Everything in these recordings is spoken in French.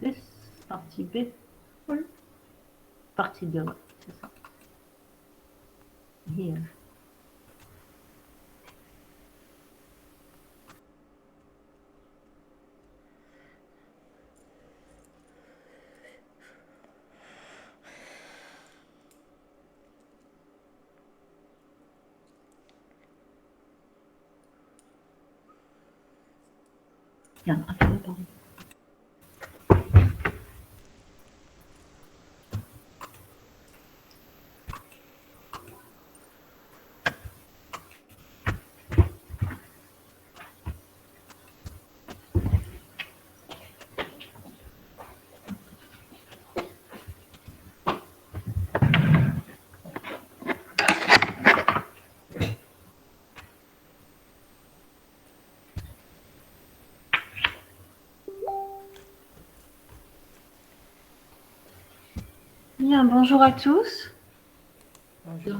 This, partie B, partie 2, c'est ça. Here. Bien, attendez, pardon. Bien, bonjour à tous. Bonjour.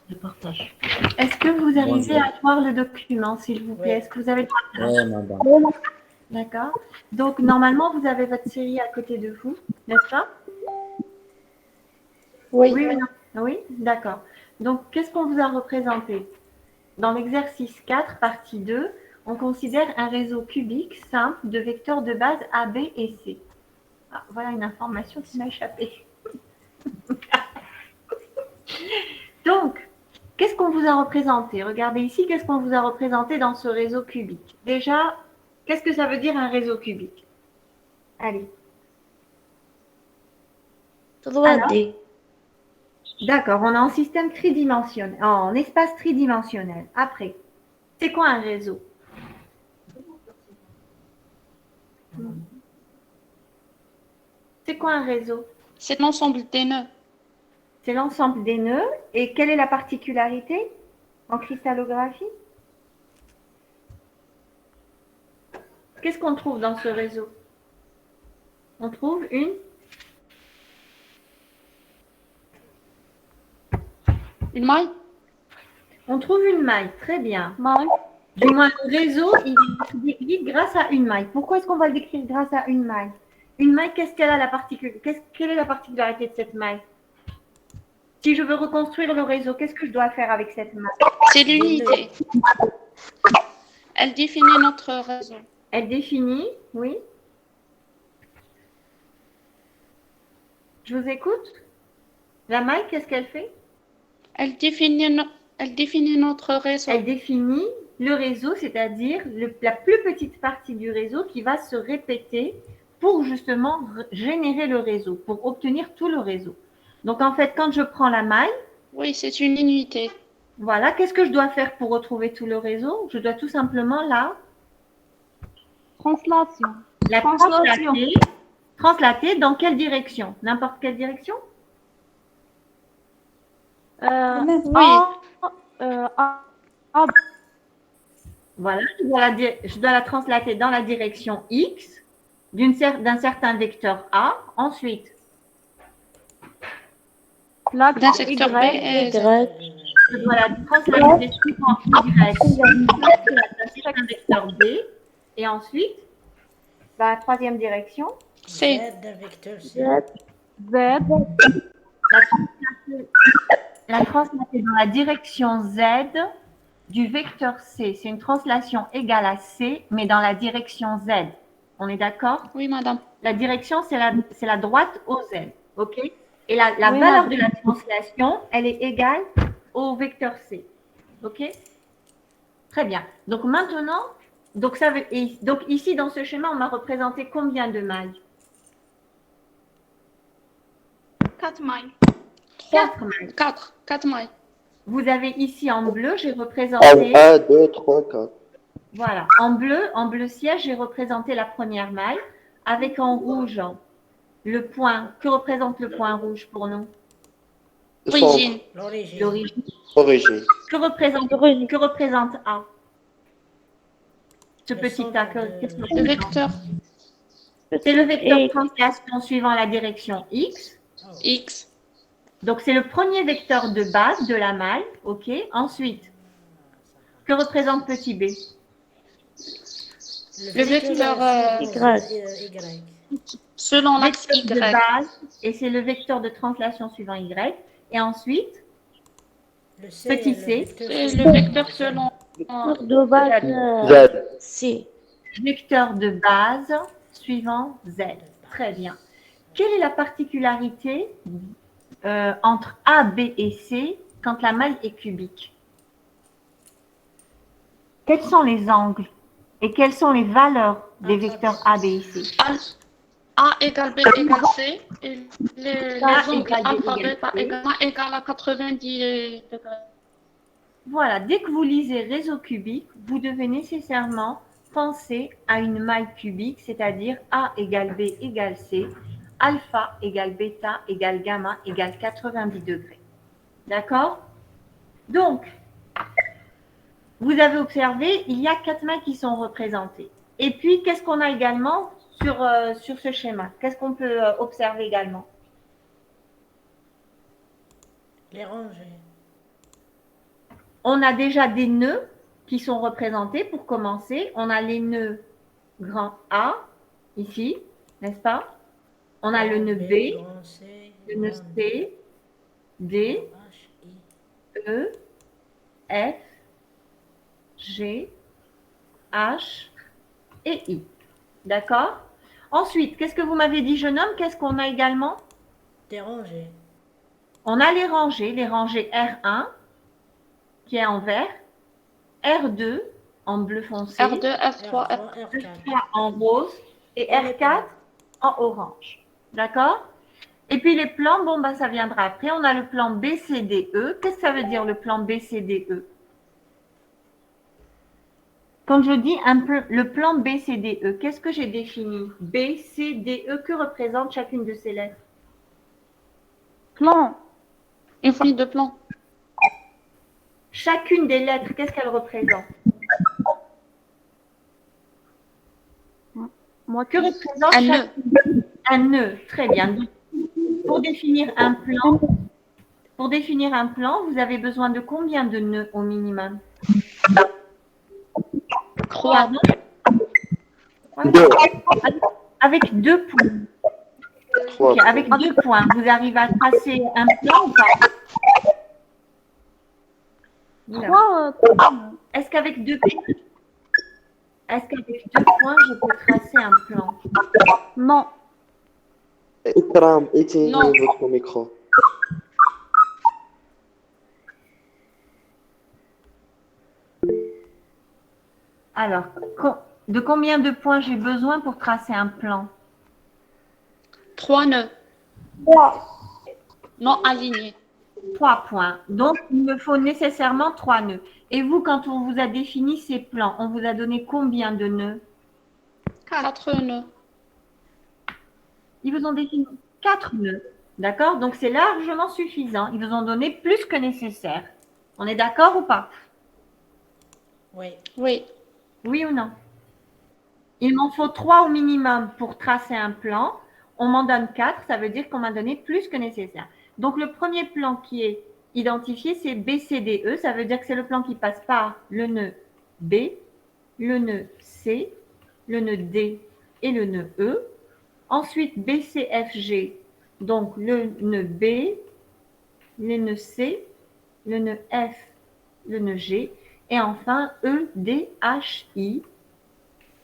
Le partage. Est-ce que vous arrivez à voir le document, s'il vous plaît? Oui. Est-ce que vous avez le partage? Oui, madame. D'accord. Donc, normalement, vous avez votre série à côté de vous, n'est-ce pas? Oui. Oui, oui, non. Oui, d'accord. Donc, qu'est-ce qu'on vous a représenté? Dans l'exercice 4, partie 2, on considère un réseau cubique simple de vecteurs de base A, B et C. Ah, voilà une information qui m'a échappé. Donc, qu'est-ce qu'on vous a représenté? Regardez ici, qu'est-ce qu'on vous a représenté dans ce réseau cubique? Déjà, qu'est-ce que ça veut dire un réseau cubique? Allez. Tudo a Alors, D. d'accord, on est en système tridimensionnel, en espace tridimensionnel. Après, c'est quoi un réseau? C'est quoi un réseau? C'est l'ensemble des nœuds. C'est l'ensemble des nœuds. Et quelle est la particularité en cristallographie? Qu'est-ce qu'on trouve dans ce réseau? On trouve Une maille. On trouve une maille, très bien. Maille. Du moins, le réseau, il est décrit grâce à une maille. Pourquoi est-ce qu'on va le décrire grâce à une maille? Une maille, qu'est-ce qu'elle a la particularité? Quelle est la particularité de cette maille? Si je veux reconstruire le réseau, qu'est-ce que je dois faire avec cette maille? C'est l'unité. Elle définit notre réseau. Elle définit, oui. Je vous écoute. La maille, qu'est-ce qu'elle fait? Elle définit notre réseau. Elle définit le réseau, c'est-à-dire la plus petite partie du réseau qui va se répéter pour justement générer le réseau, pour obtenir tout le réseau. Donc en fait, quand je prends la maille, Oui, c'est une unité. voilà, qu'est-ce que je dois faire pour retrouver tout le réseau? Je dois tout simplement la translater dans quelle direction? N'importe quelle direction? Voilà, je dois la translater dans la direction X d'un certain vecteur A. Ensuite, D'un secteur B et Z. je dois la translater suivant Y d'un certain vecteur B. Et ensuite, dans la troisième direction, C. Z, vecteur C. la translater dans la direction Z du vecteur C. C'est une translation égale à C, mais dans la direction Z. On est d'accord? Oui, madame. La direction, c'est la droite au Z. OK? Et la valeur de la translation, elle est égale au vecteur C. OK? Très bien. Donc maintenant, donc ici, dans ce schéma, on m'a représenté combien de mailles? 4 mailles. 4 mailles. 4 mailles. Vous avez ici en bleu, j'ai représenté... 1, 2, 3, 4. Voilà. En bleu ciel, j'ai représenté la première maille avec en rouge le point. Que représente le point rouge pour nous? Origine. L'origine. Origine. Que représente A? Ce petit A. Qu'est-ce que Le représente? vecteur C'est le vecteur de translation suivant la direction X. X. Donc, c'est le premier vecteur de base de la maille. OK. Ensuite, que représente petit b? Le vecteur Y. selon l'axe Vecteur de Y. base, et c'est le vecteur de translation suivant Y. Et ensuite, Le C, petit le c, vecteur C'est selon le vecteur Z. selon De base, Z. C. vecteur de base suivant Z. Très bien. Quelle est la particularité entre A, B et C quand la maille est cubique? Quels sont les angles et quelles sont les valeurs des vecteurs A, B et C? A égale B égale C. Et les angles égale B alpha, égale bêta C. égale à 90 degrés. Voilà, dès que vous lisez réseau cubique, vous devez nécessairement penser à une maille cubique, c'est-à-dire A égale B égale C, alpha égale bêta égale gamma égale 90 degrés. D'accord? Donc, vous avez observé, il y a 4 mailles qui sont représentées. Et puis, qu'est-ce qu'on a également sur ce schéma? Qu'est-ce qu'on peut observer également? Les rangées. On a déjà des nœuds qui sont représentés pour commencer. On a les nœuds grand A, ici, n'est-ce pas? On a le nœud B, grand C, le nœud grand C, D, H, I. E, F, G, H et I. D'accord? Ensuite, qu'est-ce que vous m'avez dit, jeune homme? Qu'est-ce qu'on a également? Des rangées. On a les rangées R1 qui est en vert, R2 en bleu foncé, R2, F3, R3, R4. R3 en rose et R4 en orange. D'accord? Et puis les plans, bon, bah, ça viendra après. On a le plan BCDE. Qu'est-ce que ça veut dire le plan BCDE? Quand je dis le plan BCDE, qu'est-ce que j'ai défini? BCDE, que représente chacune de ces lettres? Plan. une famille de plans. Chacune des lettres, qu'est-ce qu'elle représente? Moi, Que représente Un nœud. un nœud? Très bien. Donc, pour définir un plan, vous avez besoin de combien de nœuds au minimum? 3. Pardon? Deux. Avec 2 points. Trois. Ok, avec 2 points, vous arrivez à tracer un plan ou pas? Oula. 3. Est-ce qu'avec 2 points, je peux tracer un plan? Non. Ikram, éteignez Non. votre micro. Alors, de combien de points j'ai besoin pour tracer un plan? 3 nœuds. 3. Non alignés. 3 points. Donc, il me faut nécessairement 3 nœuds. Et vous, quand on vous a défini ces plans, on vous a donné combien de nœuds? 4 nœuds. Ils vous ont défini 4 nœuds. D'accord? Donc, c'est largement suffisant. Ils vous ont donné plus que nécessaire. On est d'accord ou pas? Oui. Oui. Oui ou non? Il m'en faut 3 au minimum pour tracer un plan. On m'en donne 4, ça veut dire qu'on m'a donné plus que nécessaire. Donc, le premier plan qui est identifié, c'est BCDE. Ça veut dire que c'est le plan qui passe par le nœud B, le nœud C, le nœud D et le nœud E. Ensuite, BCFG, donc le nœud B, le nœud C, le nœud F, le nœud G. Et enfin, E, D, H, I.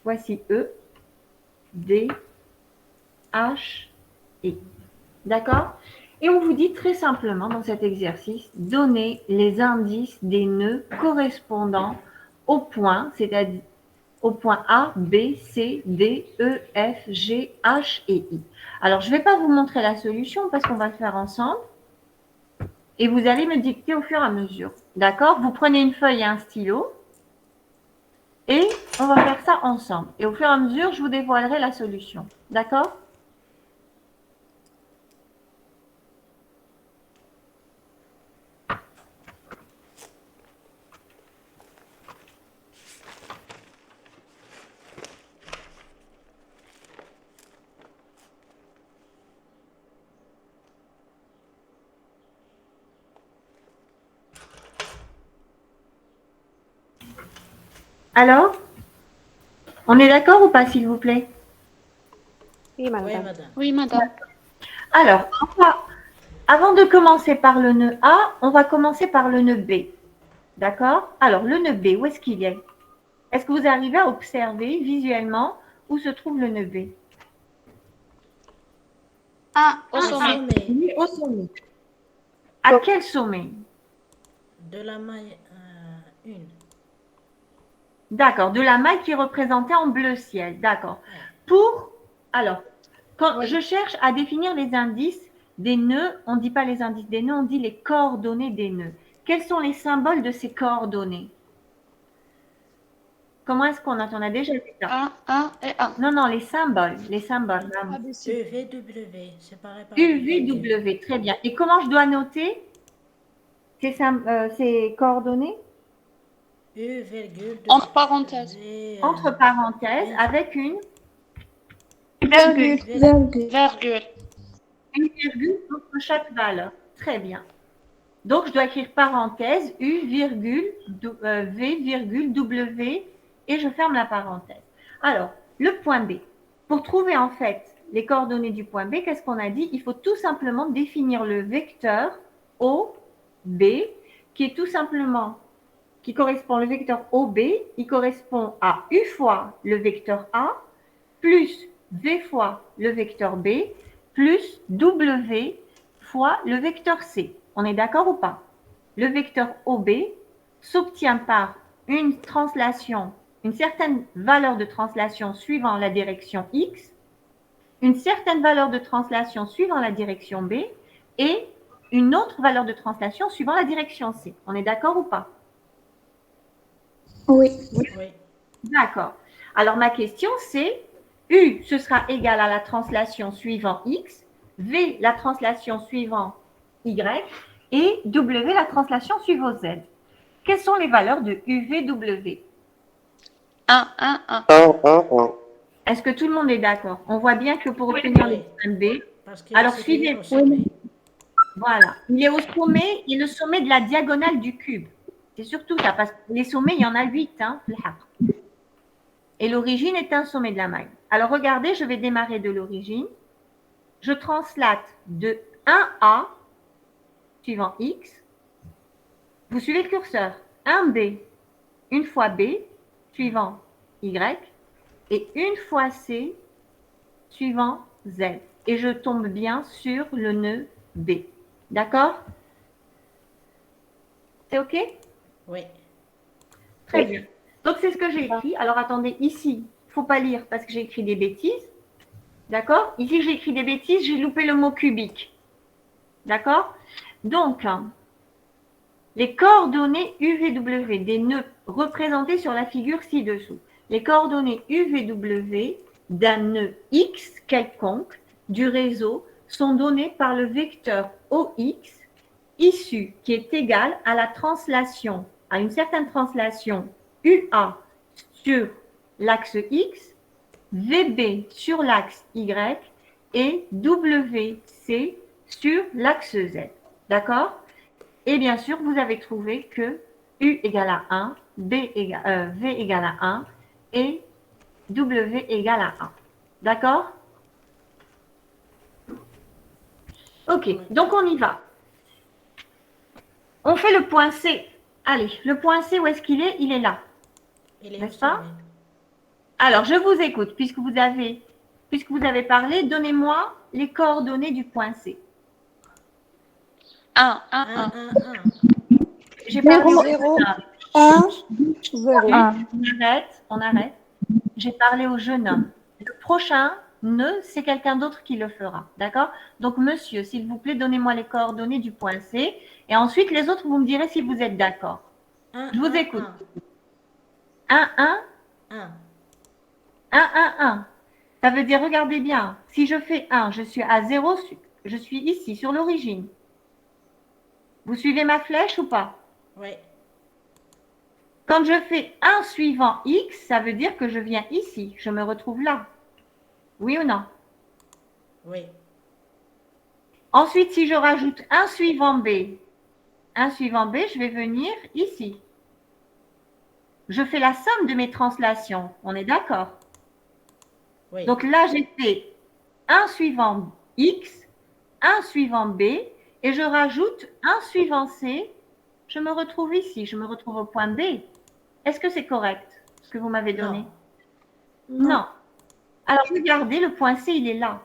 Voici E, D, H, I. D'accord? Et on vous dit très simplement dans cet exercice, donnez les indices des nœuds correspondant au point, c'est-à-dire au point A, B, C, D, E, F, G, H et I. Alors, je ne vais pas vous montrer la solution parce qu'on va le faire ensemble. Et vous allez me dicter au fur et à mesure. D'accord? Vous prenez une feuille et un stylo. Et on va faire ça ensemble. Et au fur et à mesure, je vous dévoilerai la solution. D'accord? Alors, On est d'accord ou pas, s'il vous plaît? Oui, Oui, madame. madame. Oui, madame. Alors, avant de commencer par le nœud A, on va commencer par le nœud B. D'accord? Alors, le nœud B, où est-ce qu'il est? Est-ce que vous arrivez à observer visuellement où se trouve le nœud B? Au Au sommet. sommet Oui, au sommet. À quel sommet? de la maille 1. D'accord, de la maille qui est représentée en bleu ciel. D'accord. Alors, quand je cherche à définir les indices des nœuds, on ne dit pas les indices des nœuds, on dit les coordonnées des nœuds. Quels sont les symboles de ces coordonnées? Comment est-ce qu'on a? On a déjà vu ça. 1 et 1. Non, non, les symboles, vraiment. EVW, séparé par U, une V, virgule. W, très bien. Et comment je dois noter ces coordonnées? U, virgule, Entre parenthèses. Entre parenthèses, avec une Virgule. Virgule. virgule entre chaque valeur. Très bien. Donc, je dois écrire parenthèse, U, virgule, V, virgule, W, et je ferme la parenthèse. Alors, le point B. Pour trouver en fait les coordonnées du point B, qu'est-ce qu'on a dit? Il faut tout simplement définir le vecteur OB, qui est tout simplement, qui correspond, le vecteur OB, il correspond à U fois le vecteur A, plus V fois le vecteur B, plus W fois le vecteur C. On est d'accord ou pas? Le vecteur OB s'obtient par une translation, une certaine valeur de translation suivant la direction X, une certaine valeur de translation suivant la direction B et une autre valeur de translation suivant la direction C. On est d'accord ou pas? Oui. Oui. D'accord. Alors ma question c'est U, ce sera égal à la translation suivant X, V, la translation suivant Y, et W, la translation suivant Z. Quelles sont les valeurs de U, V, W? 1, 1, 1. 1, 1, 1. Est-ce que tout le monde est d'accord? On voit bien que pour obtenir le point B, Parce que alors c'était suivez, au sommet. voilà, il est au sommet, il est le sommet de la diagonale du cube. C'est surtout ça, parce que les sommets, il y en a 8, hein, et l'origine est un sommet de la maille. Alors regardez, je vais démarrer de l'origine. Je translate de 1A suivant X. Vous suivez le curseur. 1B, une fois B, suivant Y. Et une fois C, suivant Z. Et je tombe bien sur le nœud B. D'accord? C'est OK? Oui. Très bien. Donc, c'est ce que j'ai écrit. Alors, attendez, ici, il ne faut pas lire parce que j'ai écrit des bêtises. D'accord? Ici, j'ai écrit des bêtises, j'ai loupé le mot cubique. D'accord? Donc, les coordonnées UVW des nœuds représentés sur la figure ci-dessous. Les coordonnées UVW d'un nœud X quelconque du réseau sont données par le vecteur OX issu qui est égal à la translation, à une certaine translation UA sur l'axe X, VB sur l'axe Y et WC sur l'axe Z. D'accord? Et bien sûr, vous avez trouvé que U égale à 1, V égale à 1 et W égale à 1. D'accord? Ok, donc on y va. On fait le point C. Allez, le point C, où est-ce qu'il est? Il est là. Il est au N'est-ce pas? sommet. Alors, je vous écoute. Puisque vous avez parlé, donnez-moi les coordonnées du point C. 1, 1, 1, 1. 1, 1. J'ai parlé au 0, jeune homme. 1, 0. On arrête. J'ai parlé au jeune homme. Le prochain nœud, c'est quelqu'un d'autre qui le fera. D'accord? Donc, monsieur, s'il vous plaît, donnez-moi les coordonnées du point C. Et ensuite, les autres, vous me direz si vous êtes d'accord. 1, Je vous 1, écoute. 1, 1, 1. 1, 1, 1. Ça veut dire, regardez bien, si je fais 1, je suis à 0, je suis ici, sur l'origine. Vous suivez ma flèche ou pas? Oui. Quand je fais 1 suivant X, ça veut dire que je viens ici, je me retrouve là. Oui ou non? Oui. Ensuite, si je rajoute 1 suivant B, je vais venir ici. je fais la somme de mes translations. On est d'accord? Oui. Donc là, j'ai fait un suivant X, un suivant B, et je rajoute un suivant C. Je me retrouve ici, je me retrouve au point B. Est-ce que c'est correct, ce que vous m'avez donné? Non. Alors, regardez, le point C, il est là.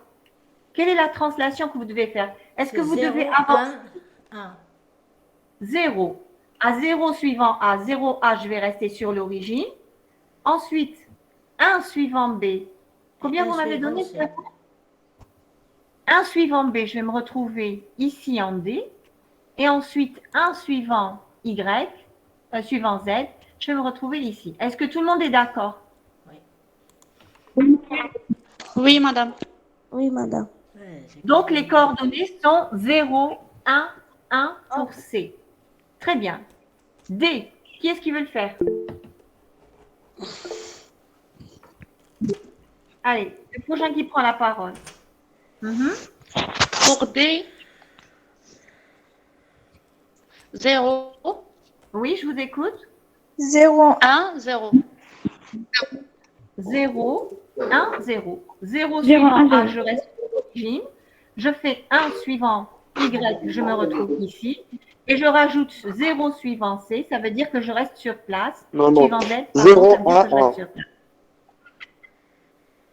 Quelle est la translation que vous devez faire? Est-ce que vous devez avancer 1. 0? À 0 suivant A, 0A, je vais rester sur l'origine. Ensuite, 1 suivant B. Combien vous m'avez donné? 1 suivant B, je vais me retrouver ici en D. Et ensuite, 1 suivant Y, suivant Z, je vais me retrouver ici. Est-ce que tout le monde est d'accord? Oui, madame. Oui, madame. Donc, les coordonnées sont 0, 1, 1 pour C. Très bien. D, qui est-ce qui veut le faire? Allez, le prochain qui prend la parole. Pour D, 0, Oui, je vous écoute. 0, 1, 0. 0, 1, 0. 0 0, suivant 1, A, 0. je reste sur l'origine. Je fais 1 suivant Y, je me retrouve ici. Et je rajoute 0 suivant C, ça veut dire que je reste sur place. Non, non. Suivant Z, pardon, 0, ça veut dire que je 1, reste 1. sur place.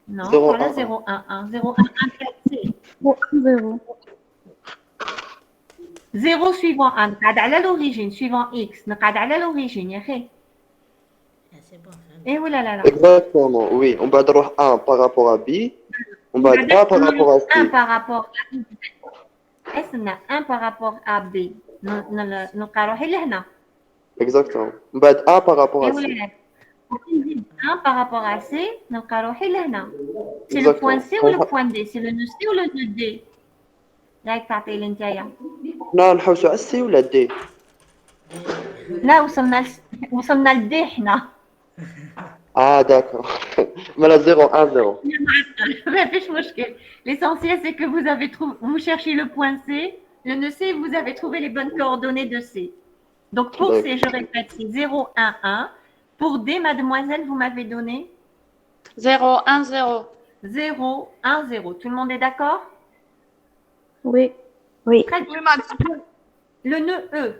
Non, 0, voilà 1, 0, 1, 1. 0, 1, 1, 4, C. 0. 0 suivant A, نقعد على l'origine. Suivant X, نقعد على l'origine. يا أخي. C'est bon. Eh oui, là, là, là. Exactement, oui. On va dire 1 par rapport à B. On va dire 1 par rapport à C. 1 par rapport à S, 1 par rapport à B. نلقى روحي لهنا. Exactement. On va dire 1 par rapport Eh à oui, C. là, là. 1 par rapport à C, نلقى روحي لهنا. C'est le Exactement. point C ou le point D? C'est le nœud C ou le nœud D? راك تعطي لي نتايا. حنا نحوسوا على C ولا D. لا وصلنا لدي حنا. Ah, d'accord. Voilà, 0, 1, 0. ما فيش مشكل. L'essentiel c'est que vous avez trouvé, vous cherchez le point C, le nœud C, vous avez trouvé les bonnes coordonnées de C. Donc pour C, je répète, c'est 0, 1, 1. Pour D, mademoiselle, vous m'avez donné 0, 1, 0. 0, 1, 0. Tout le monde est d'accord? Oui. Oui. Très bien. Le nœud E.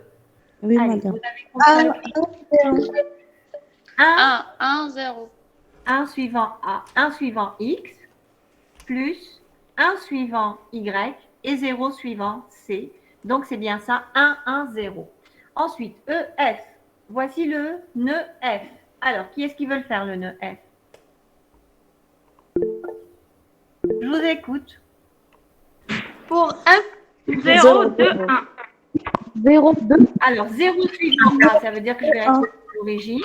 Oui, Allez, madame. vous avez compris. 1, 1, 1, 0. 1 suivant A, 1 suivant X, plus 1 suivant Y et 0 suivant C. Donc, c'est bien ça, 1, 1, 0. Ensuite, E, F. Voici le nœud F. Alors, qui est-ce qui veut le faire, le nœud F? Je vous écoute. Pour F, 0, 2, 1. 0, 2. Alors, 0 suivant A, ça veut dire que je vais rester à l'origine.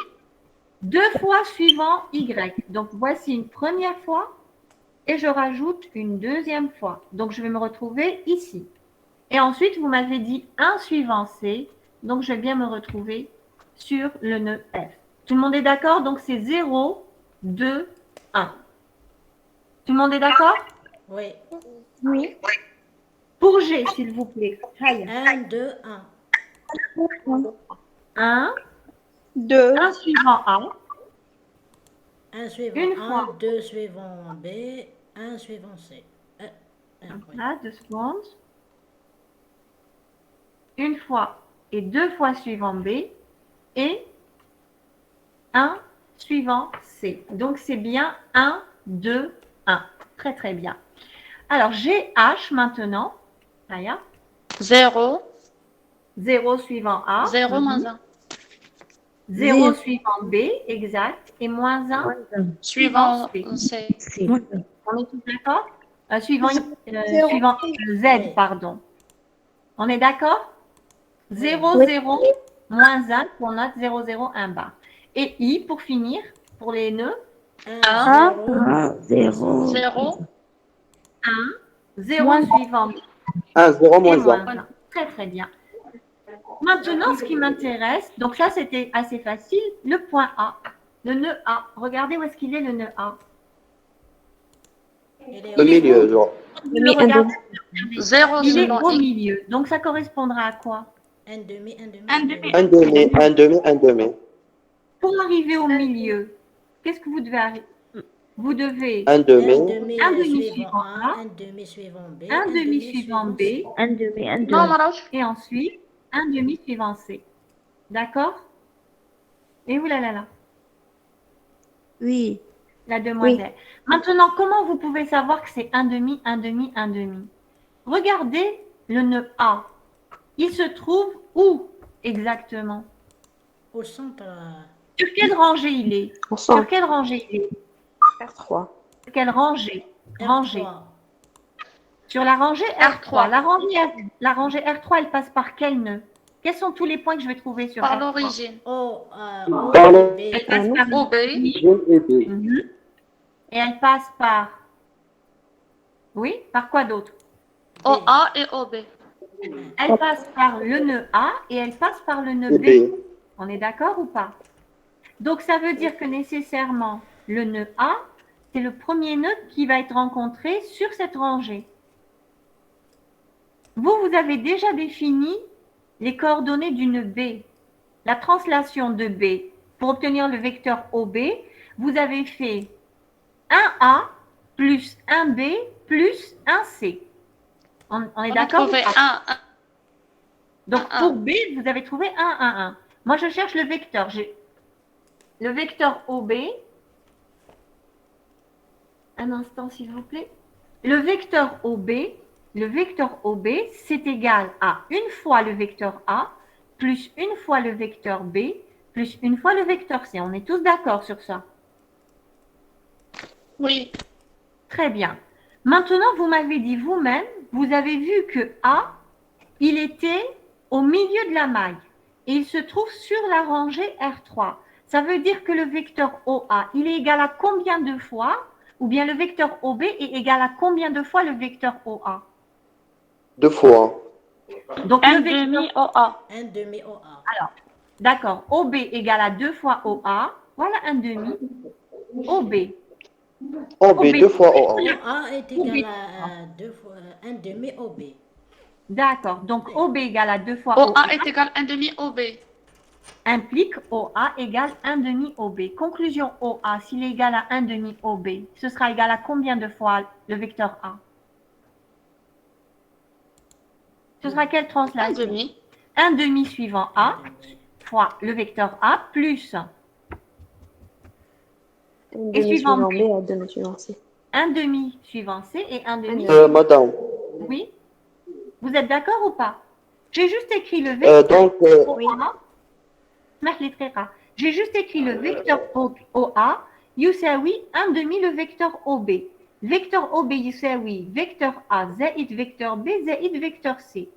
2 fois suivant Y. Donc, voici une première fois et je rajoute une deuxième fois. Donc, je vais me retrouver ici. Et ensuite, vous m'avez dit 1 suivant C. Donc, je vais bien me retrouver sur le nœud F. Tout le monde est d'accord? Donc, c'est 0, 2, 1. Tout le monde est d'accord? Oui. Oui. Pour G, s'il vous plaît. 1, 2, 1. 1, 2. 1 suivant A. 1 suivant Une 1, fois. 2 suivant B, 1 suivant C. Oui. Là, 2 secondes. Une fois et 2 fois suivant B et 1 suivant C. Donc, c'est bien 1, 2, 1. Très, très bien. Alors, GH maintenant. Aya. 0, 0 suivant A. 0 moins 1. 0 suivant B, exact. Et moins 1 Suivant C. C. On est tous d'accord? Suivant Z, pardon. On est d'accord? 0, 0, moins 1 pour notre 0, 0, 1 bar. Et I, pour finir, pour les nœuds, 1, 0. 0, 1, 0 suivant 1, 0, et moins moins 1. 1. Très, très bien. Maintenant, ce qui m'intéresse, donc ça, c'était assez facile, le point A, le nœud A. Regardez où est-ce qu'il est, le nœud A. Le milieu, genre. Regardez, 0 il est suivant au X. milieu. Donc, ça correspondra à quoi? 1 demi, 1 demi. 1 demi. 1 demi, 1 demi, 1 demi. pour arriver au milieu, qu'est-ce que vous devez arriver? Vous devez Un demi. un demi suivant suivant A, A, un demi suivant B, un demi suivant B, C. Un demi, un Non, demi. ما راهوش. et ensuite un demi suivant C. D'accord? Et vous là. Oui. La demoiselle. Maintenant, comment vous pouvez savoir que c'est un demi, un demi, un demi? Regardez le nœud A. Il se trouve où exactement? Au centre, Sur quelle rangée il est? Sur Ensemble. quelle rangée il est? R3. Sur quelle rangée? Rangée. R3. Sur la rangée R3. R3. La rangée R3, elle passe par quel nœud? Quels sont tous les points que je vais trouver sur Par R3? l'origine. O, Par O, B. Elle passe par OB. Mhm. Et elle passe par... Oui, par quoi d'autre? OA et OB. Elle passe par le nœud A et elle passe par le nœud B. B. On est d'accord ou pas? Donc, ça veut dire que nécessairement, le nœud A, c'est le premier nœud qui va être rencontré sur cette rangée. Vous avez déjà défini les coordonnées du nœud B. La translation de B, pour obtenir le vecteur OB, vous avez fait 1A plus 1B plus 1C. On est On a d'accord? trouvé un. Donc, un. pour B, vous avez trouvé 1, 1, 1. Moi, je cherche le vecteur. J'ai le vecteur OB. Un instant, s'il vous plaît. Le vecteur OB, c'est égal à une fois le vecteur A, plus une fois le vecteur B, plus une fois le vecteur C. On est tous d'accord sur ça? Oui. Très bien. Maintenant, vous m'avez dit vous-même, vous avez vu que A, il était au milieu de la maille et il se trouve sur la rangée R3. Ça veut dire que le vecteur OA, il est égal à combien de fois, ou bien le vecteur OB est égal à combien de fois le vecteur OA? 2 fois. Donc, Un le vecteur, demi OA. Un demi OA. alors, d'accord, OB égale à 2 fois OA, voilà un demi, OB. OB, 2 fois OA. OA est égal à 2 fois un demi OB. D'accord, donc OB égale à 2 fois OA OA est égal à un demi OB. implique OA égale 1 demi OB. Conclusion OA, s'il est égal à 1 demi OB, ce sera égal à combien de fois le vecteur A? Ce sera quelle Un translation? demi. 1 demi suivant A fois le vecteur A plus Un Et demi suivant suivant B. B, un demi suivant C. 1 demi suivant C et 1 demi. Madame. Oui? Vous êtes d'accord ou pas? J'ai juste écrit le vecteur Donc, OA. J'ai juste écrit le vecteur OA يساوي 1 demi le vecteur OB. Vecteur OB يساوي vecteur A زائد vecteur B زائد vecteur C.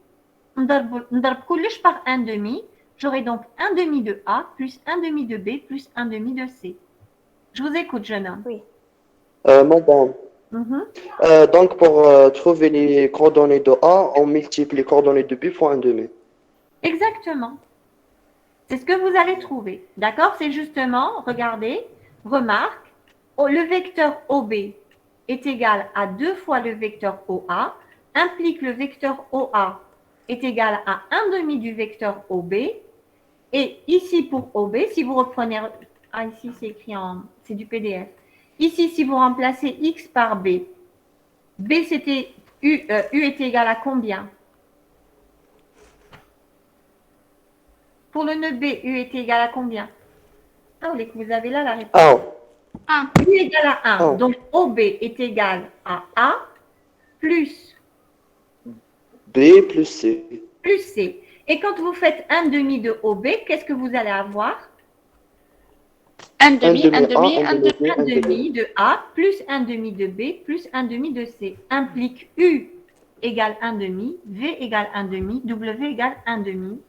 نضرب كلش par 1 demi. J'aurai donc 1 demi de A plus 1 demi de B plus 1 demi de C. Je vous écoute, jeune homme. Oui. madame. Mhm. Donc, pour trouver les coordonnées de A, on multiplie les coordonnées de B fois 1 demi. Exactement. C'est ce que vous allez trouver. D'accord? C'est justement, regardez, remarque, le vecteur OB est égal à 2 fois le vecteur OA, implique le vecteur OA est égal à 1 demi du vecteur OB. Et ici, pour OB, si vous reprenez... Ah, ici, c'est écrit en... C'est du PDF. Ici, si vous remplacez X par B, B, c'était U était égal à combien? Pour le nœud B, U est égal à combien? Ah, vous avez là la réponse. 1. U est égal à 1. Oh. Donc, OB est égal à A plus B plus C. C. Et quand vous faites 1 demi de OB, qu'est-ce que vous allez avoir? Un demi, un demi, A, un demi. 1 demi de A plus 1 demi de B plus 1 demi de C. Implique U égale 1 demi, V égale 1 demi, W égale 1 demi.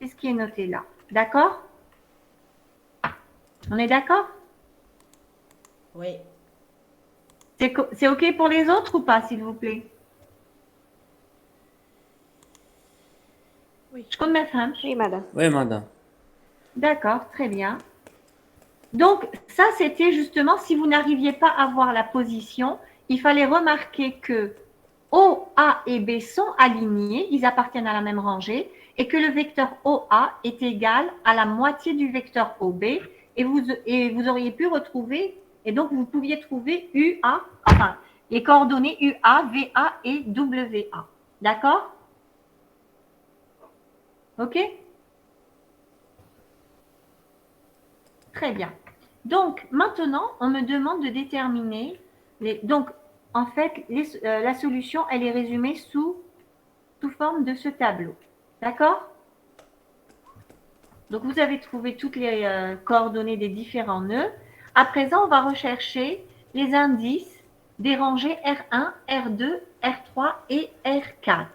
C'est ce qui est noté là. D'accord? On est d'accord? Oui. C'est OK pour les autres ou pas, s'il vous plaît? Oui. Je compte mettre un. Oui, madame. Oui, madame. D'accord, très bien. Donc, ça, c'était justement, si vous n'arriviez pas à voir la position, il fallait remarquer que O, A et B sont alignés, ils appartiennent à la même rangée, et que le vecteur OA est égal à la moitié du vecteur OB, et vous auriez pu retrouver, et donc vous pouviez trouver UA, enfin, les coordonnées UA, VA et WA. D'accord? OK? Très bien. Donc, maintenant, on me demande de déterminer, donc, en fait, la solution, elle est résumée sous forme de ce tableau. D'accord? Donc, vous avez trouvé toutes les coordonnées des différents nœuds. À présent, on va rechercher les indices des rangées R1, R2, R3 et R4.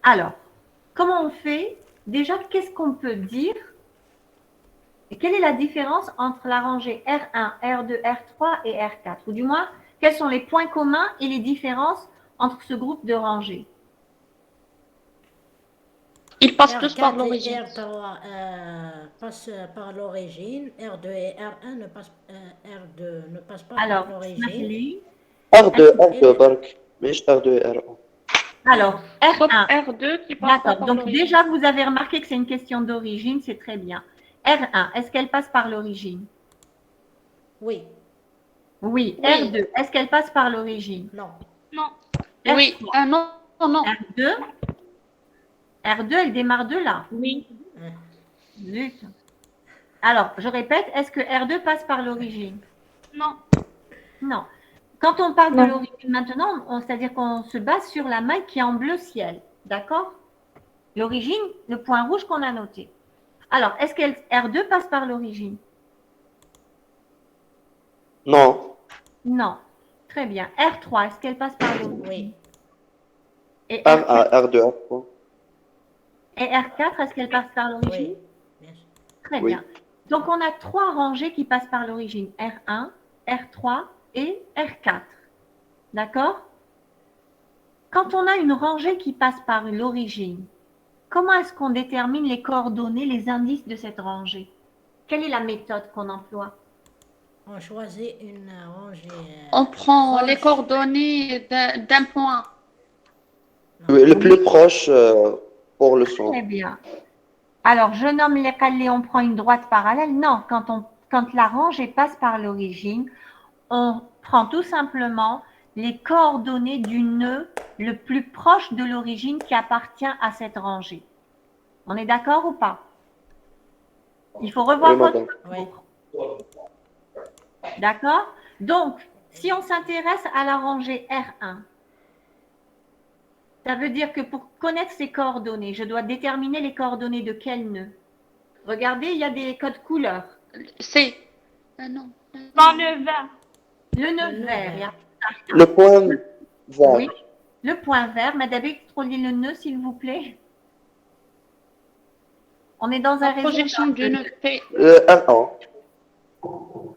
Alors, comment on fait? Déjà, qu'est-ce qu'on peut dire? Et quelle est la différence entre la rangée R1, R2, R3 et R4? Ou du moins, quels sont les points communs et les différences entre ce groupe de rangées? Ils passent tous par R4 et l'origine. R3 passent par l'origine. R2 et R1 R2 ne passent pas Alors, par l'origine. اسمح R2 برك مش R2 et R1. Alors, Sauf R1. R2 qui passe pas D'accord. par Donc, l'origine. déjà, vous avez remarqué que c'est une question d'origine, c'est très bien. R1, est-ce qu'elle passe par l'origine? Oui. Oui. Oui. R2, est-ce qu'elle passe par l'origine? Non. Non. R3. Oui. Non, non. R2, elle démarre de là. Oui. Zut. Alors, je répète, est-ce que R2 passe par l'origine? Non. Non. Quand on parle de Non. l'origine maintenant, c'est-à-dire qu'on se base sur la maille qui est en bleu ciel. D'accord? L'origine, le point rouge qu'on a noté. Alors, est-ce que R2 passe par l'origine? Non. Non. Très bien. R3, est-ce qu'elle passe par l'origine? Oui. Et R4, R1, R2, R3. et R4, est-ce qu'elle passe par l'origine? Oui. Bien sûr. Très Oui. bien. Donc, on a trois rangées qui passent par l'origine. R1, R3 et R4. D'accord? Quand on a une rangée qui passe par l'origine, comment est-ce qu'on détermine les coordonnées, les indices de cette rangée? Quelle est la méthode qu'on emploie? On choisit une rangée. On prend proche. les coordonnées d'un point. Oui, le plus proche pour le son. Très bien. Alors, je nomme les calés, on prend une droite parallèle. Non, quand la rangée passe par l'origine, on prend tout simplement les coordonnées du nœud le plus proche de l'origine qui appartient à cette rangée. On est d'accord ou pas? Il faut revoir Oui, votre madame. parcours. D'accord? Donc, si on s'intéresse à la rangée R1, ça veut dire que pour connaître ces coordonnées, je dois déterminer les coordonnées de quel nœud? Regardez, il y a des codes couleurs. C'est. Non. Dans le vert. Le Le nœud nœud vert. vert. il y a- Le point vert. Oui. Le point vert. Madame, contrôlez le nœud, s'il vous plaît. On est dans un La réseau. projection du nœud P. R1.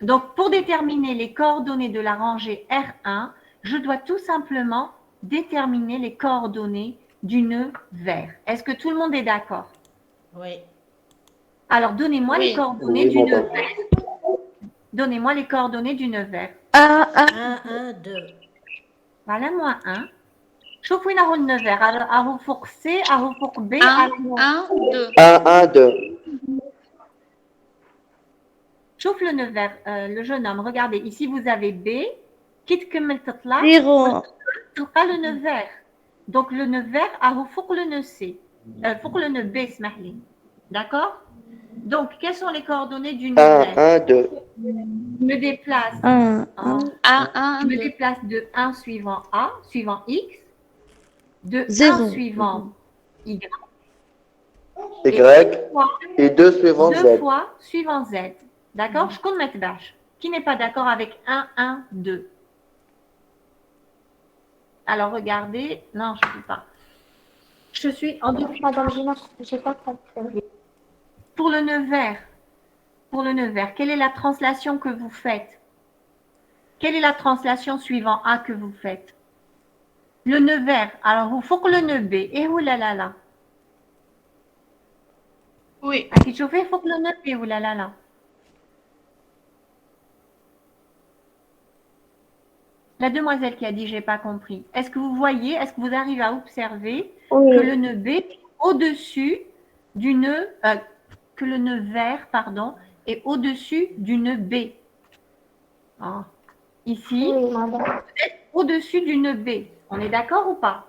Donc, pour déterminer les coordonnées de la rangée R1, je dois tout simplement déterminer les coordonnées du nœud vert. Est-ce que tout le monde est d'accord? Oui. Alors, donnez-moi Oui. les coordonnées Oui, du nœud madame. vert. Donnez-moi les coordonnées du nœud vert. 1, 1, 1, 2. Voilà, moins 1. شوفوا وين راهو النœud vert. راهو فوق C, راهو فوق B, 1, راهو 1, 2. 1, 1, 2. شوف le nœud vert, le jeune homme. Regardez, ici vous avez B. كي تكمل تطلع 0. تلقى le nœud vert. Donc le nœud vert راهو فوق le nœud C. فوق le nœud B, اسمح لي. D'accord? Donc, quelles sont les coordonnées du nœud 1, vert? 1, 2. Je me déplace 1, en 1, 1, Je me 2. déplace de 1 suivant A, suivant X, de 1 Zéro. suivant Y, Y. Et 2 suivant deux Z. fois suivant Z. D'accord? Je compte mettre dash. Qui n'est pas d'accord avec 1, 1, 2? Alors, regardez. Non, je ne peux pas. Je suis en dessous. Pour le nœud vert, quelle est la translation que vous faites? Quelle est la translation suivant A que vous faites? Le nœud vert. Alors, il faut que le nœud B. Et où là là là? Oui. À qui chauffer, il faut que le nœud B. Où là là là? La demoiselle qui a dit j'ai pas compris. Est-ce que vous voyez, est-ce que vous arrivez à observer que le nœud B est au-dessus du nœud, que le nœud vert, pardon, est au-dessus d'une B. Ah. Ici, Oui, madame. au-dessus d'une B. On est d'accord ou pas?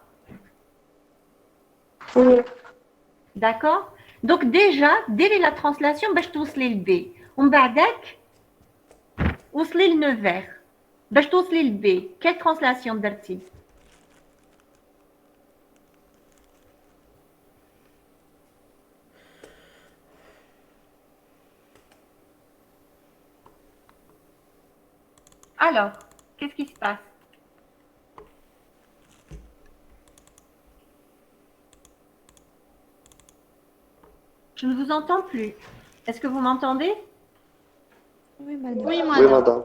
Oui. D'accord? Donc déjà, dès la translation, باش توصلي ل B. ومن بعدك وصلي ل 9 باش توصلي ل B. Quelle translation درتي؟ Alors, qu'est-ce qui se passe? Je ne vous entends plus. Est-ce que vous m'entendez? Oui, Oui, madame. madame.